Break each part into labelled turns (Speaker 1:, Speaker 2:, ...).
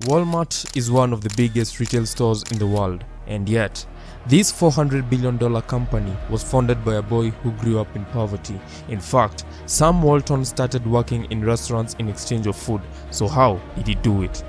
Speaker 1: Wal-Mart is one of the biggest retail stores in the world, and yet, this $400 billion company was founded by a boy who grew up in poverty. In fact, Sam Walton started working in restaurants in exchange of food. So how did he do it?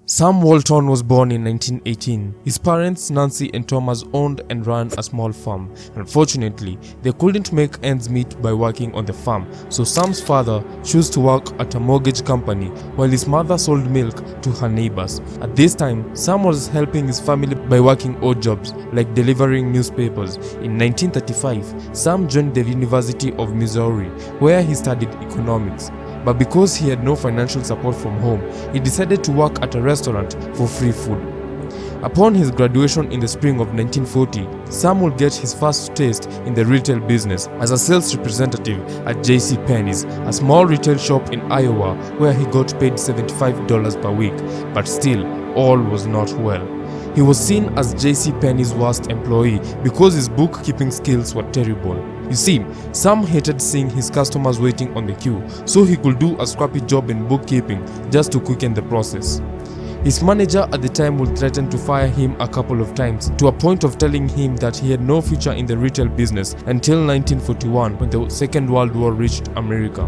Speaker 1: Sam Walton was born in 1918. His parents, Nancy and Thomas, owned and ran a small farm. Unfortunately, they couldn't make ends meet by working on the farm, so Sam's father chose to work at a mortgage company while his mother sold milk to her neighbors. At this time, Sam was helping his family by working odd jobs like delivering newspapers. In 1935, Sam joined the University of Missouri, where he studied economics. But because he had no financial support from home, he decided to work at a restaurant for free food. Upon his graduation in the spring of 1940, Sam would get his first taste in the retail business as a sales representative at J.C. Penney's, a small retail shop in Iowa where he got paid $75 per week. But still, all was not well. He was seen as J.C. Penney's worst employee because his bookkeeping skills were terrible. You see, Sam hated seeing his customers waiting on the queue, so he could do a scrappy job in bookkeeping just to quicken the process. His manager at the time would threaten to fire him a couple of times, to a point of telling him that he had no future in the retail business until 1941, when the Second World War reached America.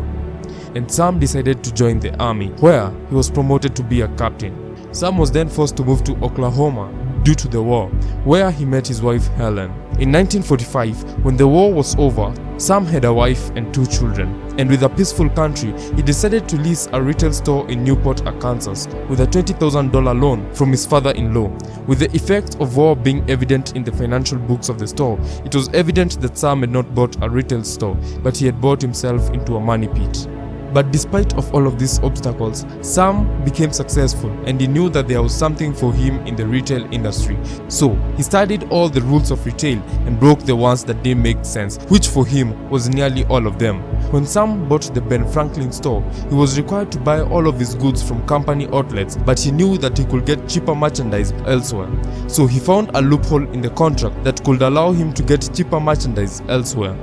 Speaker 1: And Sam decided to join the army, where he was promoted to be a captain. Sam was then forced to move to Oklahoma due to the war, where he met his wife Helen. In 1945, when the war was over, Sam had a wife and 2 children, and with a peaceful country, he decided to lease a retail store in Newport, Arkansas, with a $20,000 loan from his father-in-law. With the effect of war being evident in the financial books of the store, it was evident that Sam had not bought a retail store, but he had bought himself into a money pit. But despite of all of these obstacles, Sam became successful, and he knew that there was something for him in the retail industry. So he studied all the rules of retail and broke the ones that didn't make sense, which for him was nearly all of them. When Sam bought the Ben Franklin store, he was required to buy all of his goods from company outlets, but he knew that he could get cheaper merchandise elsewhere. So he found a loophole in the contract that could allow him to get cheaper merchandise elsewhere.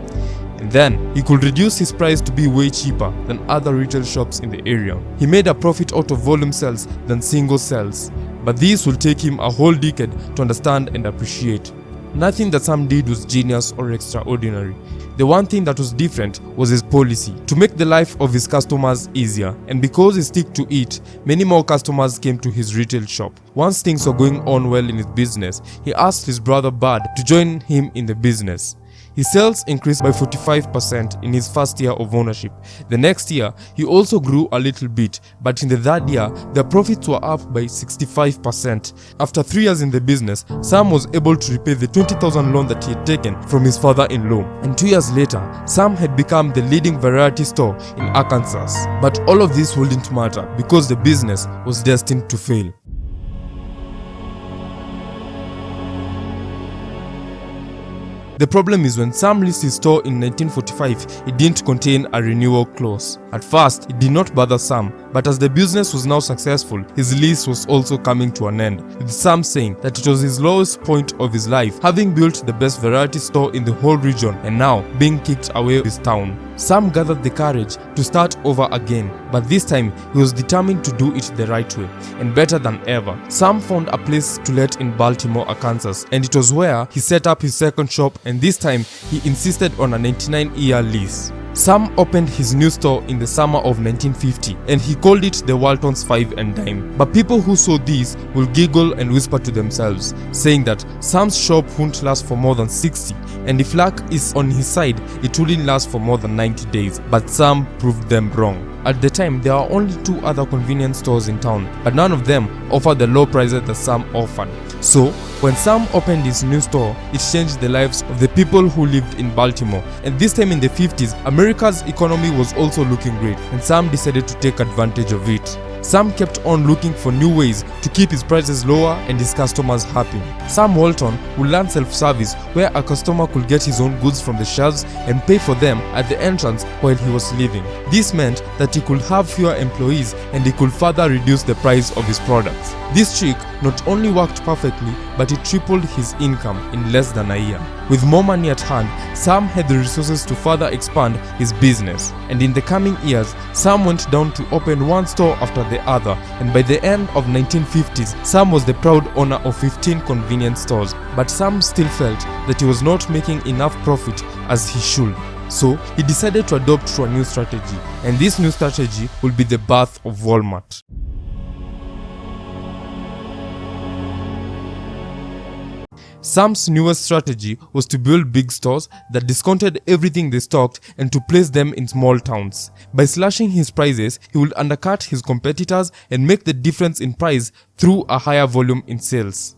Speaker 1: And then, he could reduce his price to be way cheaper than other retail shops in the area. He made a profit out of volume sales than single sales. But this will take him a whole decade to understand and appreciate. Nothing that Sam did was genius or extraordinary. The one thing that was different was his policy, to make the life of his customers easier. And because he stuck to it, many more customers came to his retail shop. Once things were going on well in his business, he asked his brother Bud to join him in the business. His sales increased by 45% in his first year of ownership. The next year, he also grew a little bit, but in the third year, the profits were up by 65%. After 3 years in the business, Sam was able to repay the $20,000 loan that he had taken from his father-in-law. And 2 years later, Sam had become the leading variety store in Arkansas. But all of this wouldn't matter because the business was destined to fail. The problem is when Sam leased his store in 1945, it didn't contain a renewal clause. At first, it did not bother Sam, but as the business was now successful, his lease was also coming to an end, with Sam saying that it was his lowest point of his life, having built the best variety store in the whole region and now being kicked away of his town. Sam gathered the courage to start over again, but this time he was determined to do it the right way, and better than ever. Sam found a place to let in Baltimore, Arkansas, and it was where he set up his second shop, and this time he insisted on a 99-year lease. Sam opened his new store in the summer of 1950 and he called it the Walton's 5 and Dime. But people who saw this will giggle and whisper to themselves, saying that Sam's shop won't last for more than 60, and if luck is on his side, it wouldn't last for more than 90 days. But Sam proved them wrong. At the time, there were only 2 other convenience stores in town, but none of them offered the low prices that Sam offered. So, when Sam opened his new store, it changed the lives of the people who lived in Baltimore. And this time in the 50s, America's economy was also looking great, and Sam decided to take advantage of it. Sam kept on looking for new ways to keep his prices lower and his customers happy. Sam Walton would learn self-service, where a customer could get his own goods from the shelves and pay for them at the entrance while he was leaving. This meant that he could have fewer employees and he could further reduce the price of his products. This trick not only worked perfectly, but it tripled his income in less than a year. With more money at hand, Sam had the resources to further expand his business. And in the coming years, Sam went down to open one store after the other, and by the end of 1950s, Sam was the proud owner of 15 convenience stores. But Sam still felt that he was not making enough profit as he should. So he decided to adopt to a new strategy, and this new strategy will be the birth of Wal-Mart. Sam's newest strategy was to build big stores that discounted everything they stocked and to place them in small towns. By slashing his prices, he would undercut his competitors and make the difference in price through a higher volume in sales.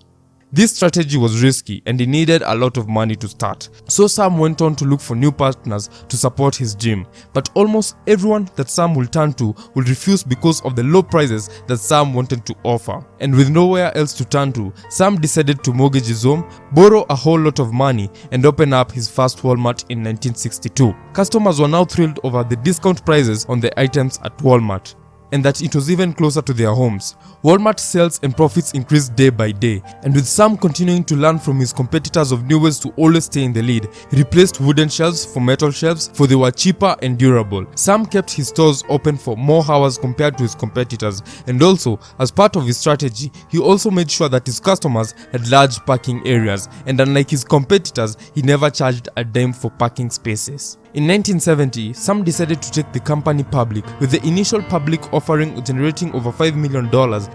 Speaker 1: This strategy was risky and he needed a lot of money to start. So Sam went on to look for new partners to support his dream. But almost everyone that Sam would turn to would refuse because of the low prices that Sam wanted to offer. And with nowhere else to turn to, Sam decided to mortgage his home, borrow a whole lot of money, and open up his first Wal-Mart in 1962. Customers were now thrilled over the discount prices on the items at Wal-Mart, and that it was even closer to their homes. Wal-Mart sales and profits increased day by day, and with Sam continuing to learn from his competitors of new ways to always stay in the lead, he replaced wooden shelves for metal shelves, for they were cheaper and durable. Sam kept his stores open for more hours compared to his competitors, and also, as part of his strategy, he also made sure that his customers had large parking areas, and unlike his competitors, he never charged a dime for parking spaces. In 1970, Sam decided to take the company public, with the initial public offering generating over $5 million,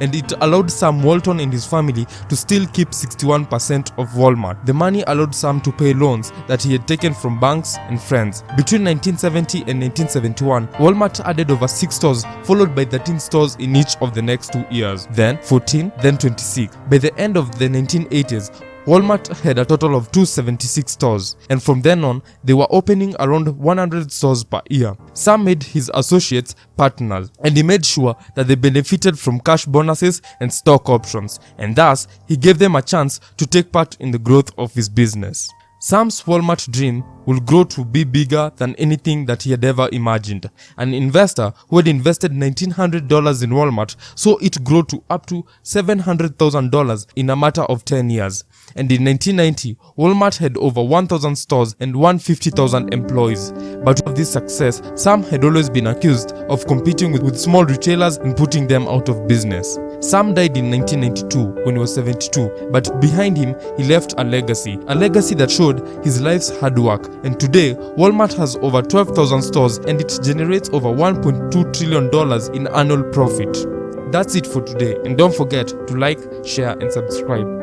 Speaker 1: and it allowed Sam Walton and his family to still keep 61% of Wal-Mart. The money allowed Sam to pay loans that he had taken from banks and friends. Between 1970 and 1971, Wal-Mart added over 6 stores, followed by 13 stores in each of the next 2 years, then 14, then 26. By the end of the 1980s, Wal-Mart had a total of 276 stores, and from then on, they were opening around 100 stores per year. Sam made his associates partners, and he made sure that they benefited from cash bonuses and stock options, and thus, he gave them a chance to take part in the growth of his business. Sam's Wal-Mart dream will grow to be bigger than anything that he had ever imagined. An investor who had invested $1,900 in Wal-Mart saw it grow to up to $700,000 in a matter of 10 years. And in 1990, Wal-Mart had over 1,000 stores and 150,000 employees. But of this success, Sam had always been accused of competing with small retailers and putting them out of business. Sam died in 1992 when he was 72, but behind him, he left a legacy that showed his life's hard work. And today, Wal-Mart has over 12,000 stores and it generates over $1.2 trillion in annual profit. That's it for today, and don't forget to like, share and subscribe.